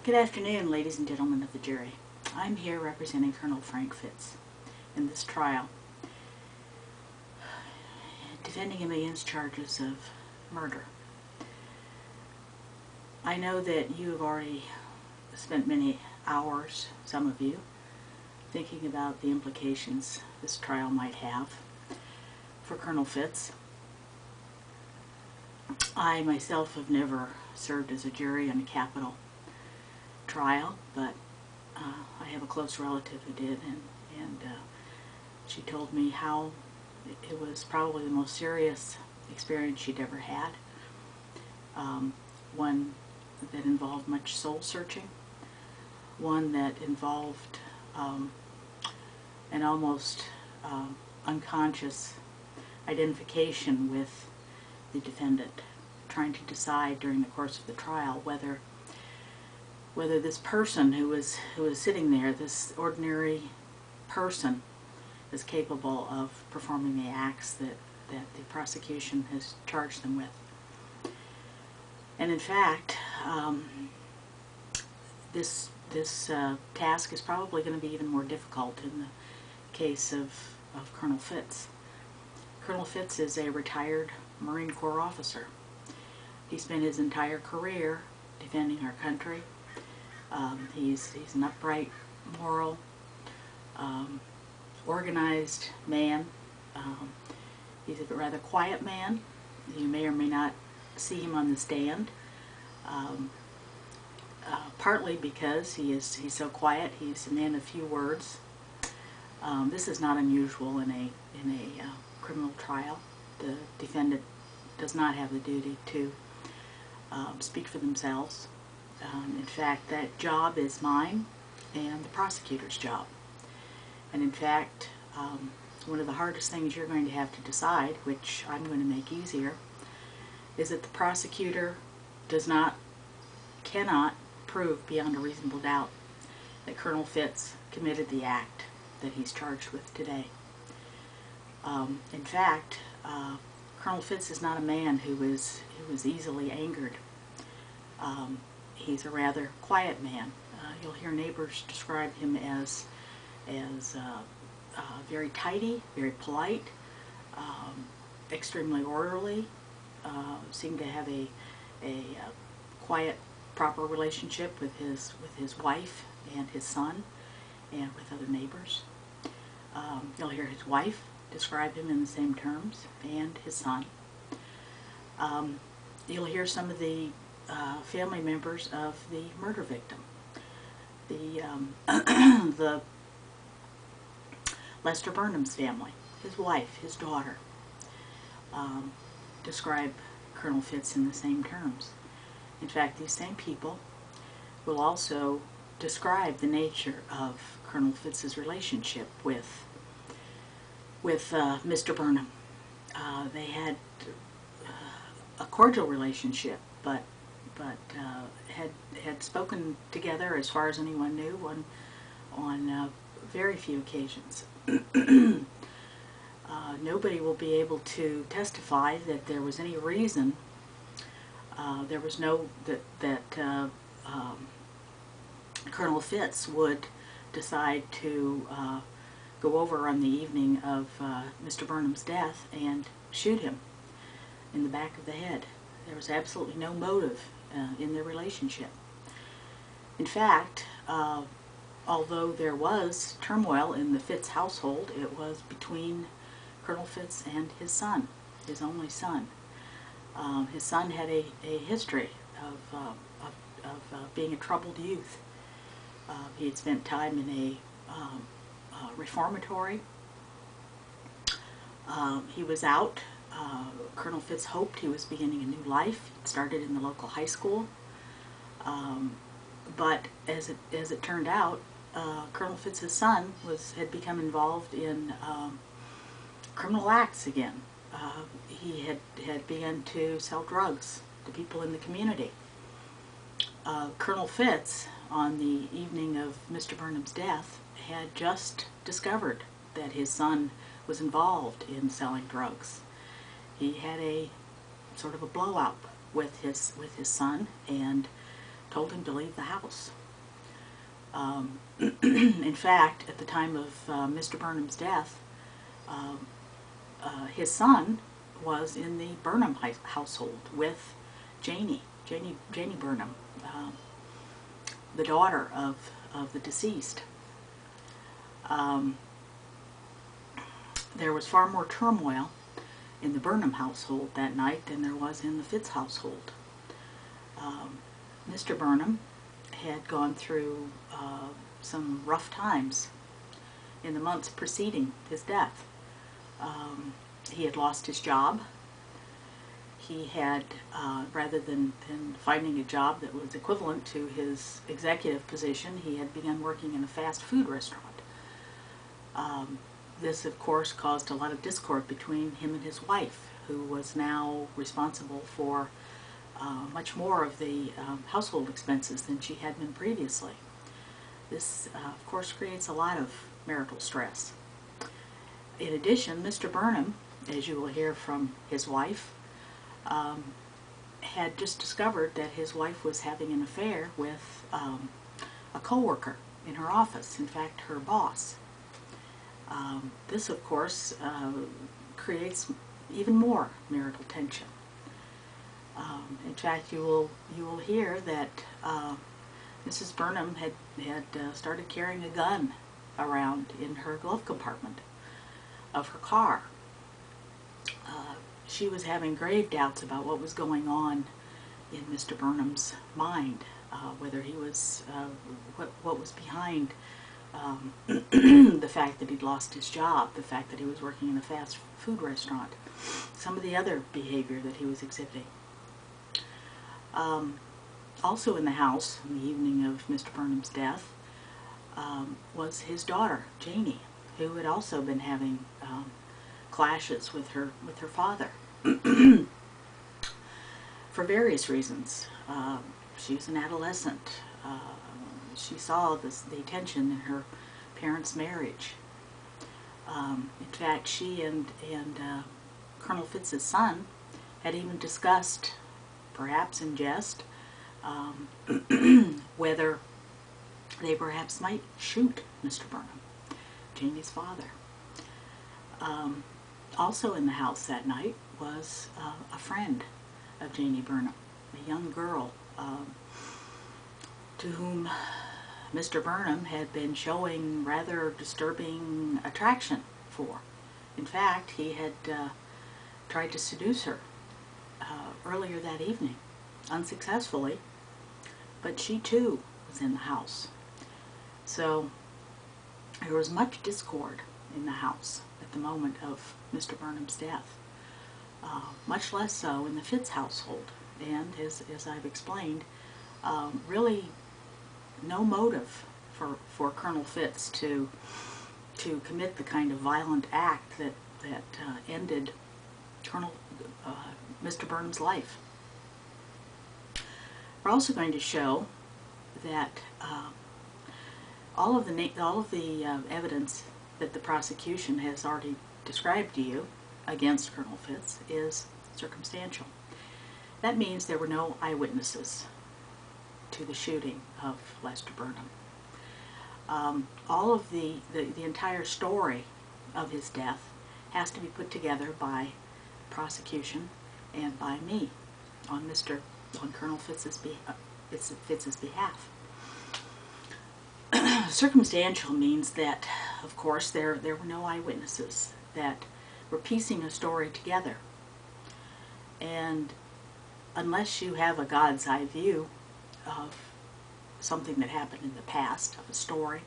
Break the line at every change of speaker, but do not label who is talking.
Good afternoon, ladies and gentlemen of the jury. I'm here representing Colonel Frank Fitz in this trial, defending him against charges of murder. I know that you have already spent many hours, some of you, thinking about the implications this trial might have for Colonel Fitz. I myself have never served as a jury on a capital trial, but I have a close relative who did, and she told me how it was probably the most serious experience she'd ever had, one that involved much soul searching, one that involved an almost unconscious identification with the defendant, trying to decide during the course of the trial whether this person who was sitting there, this ordinary person, is capable of performing the acts that the prosecution has charged them with. And in fact, this task is probably going to be even more difficult in the case of Colonel Fitz. Colonel Fitz is a retired Marine Corps officer. He spent his entire career defending our country. He's an upright, moral, organized man. He's a rather quiet man. You may or may not see him on the stand, partly because he's so quiet. He's a man of few words. This is not unusual in a criminal trial. The defendant does not have the duty to speak for themselves. In fact, that job is mine and the prosecutor's job. And in fact, one of the hardest things you're going to have to decide, which I'm going to make easier, is that the prosecutor cannot prove beyond a reasonable doubt that Colonel Fitz committed the act that he's charged with today. In fact, Colonel Fitz is not a man who is easily angered. He's a rather quiet man. You'll hear neighbors describe him as very tidy, very polite, extremely orderly, seemed to have a quiet, proper relationship with his wife and his son, and with other neighbors. You'll hear his wife describe him in the same terms, and his son. You'll hear some of the family members of the murder victim. The Lester Burnham's family, his wife, his daughter, describe Colonel Fitz in the same terms. In fact, these same people will also describe the nature of Colonel Fitz's relationship with Mr. Burnham. They had a cordial relationship, but had spoken together, as far as anyone knew, on very few occasions. Nobody will be able to testify that there was any reason, that Colonel Fitz would decide to go over on the evening of Mr. Burnham's death and shoot him in the back of the head. There was absolutely no motive in their relationship. In fact, although there was turmoil in the Fitz household, it was between Colonel Fitz and his son, his only son. His son had a history of being a troubled youth. He had spent time in a reformatory. He was out. Colonel Fitz hoped he was beginning a new life. It started in the local high school. But as it turned out, Colonel Fitz's son had become involved in criminal acts again. He had begun to sell drugs to people in the community. Colonel Fitz, on the evening of Mr. Burnham's death, had just discovered that his son was involved in selling drugs. He had a sort of a blowout with his son, and told him to leave the house. In fact, at the time of Mr. Burnham's death, his son was in the Burnham household with Janie Burnham, the daughter of the deceased. There was far more turmoil in the Burnham household that night than there was in the Fitz household. Mr. Burnham had gone through some rough times in the months preceding his death. He had lost his job. He had, rather than finding a job that was equivalent to his executive position, he had begun working in a fast food restaurant. This, of course, caused a lot of discord between him and his wife, who was now responsible for much more of the household expenses than she had been previously. This, of course, creates a lot of marital stress. In addition, Mr. Burnham, as you will hear from his wife, had just discovered that his wife was having an affair with a co-worker in her office, in fact, her boss. This, of course, creates even more marital tension. In fact, you will hear that Mrs. Burnham had started carrying a gun around in her glove compartment of her car. She was having grave doubts about what was going on in Mr. Burnham's mind, whether he was, what was behind the fact that he'd lost his job, the fact that he was working in a fast food restaurant, some of the other behavior that he was exhibiting. Also in the house on the evening of Mr. Burnham's death was his daughter, Janie, who had also been having clashes with her father for various reasons. She was an adolescent. She saw the tension in her parents' marriage. In fact, she and Colonel Fitz's son had even discussed, perhaps in jest, whether they perhaps might shoot Mr. Burnham, Janie's father. Also in the house that night was a friend of Janie Burnham, a young girl to whom Mr. Burnham had been showing rather disturbing attraction for. In fact, he had tried to seduce her earlier that evening, unsuccessfully, but she too was in the house. So there was much discord in the house at the moment of Mr. Burnham's death, much less so in the Fitz household, and as I've explained, really no motive for Colonel Fitz to commit the kind of violent act that ended Mr. Burnham's life. We're also going to show that all of the evidence that the prosecution has already described to you against Colonel Fitz is circumstantial. That means there were no eyewitnesses to the shooting of Lester Burnham. All of the entire story of his death has to be put together by prosecution and by me on Colonel Fitz's behalf. Circumstantial means that, of course, there were no eyewitnesses that were piecing a story together. And unless you have a God's eye view of something that happened in the past, of a story,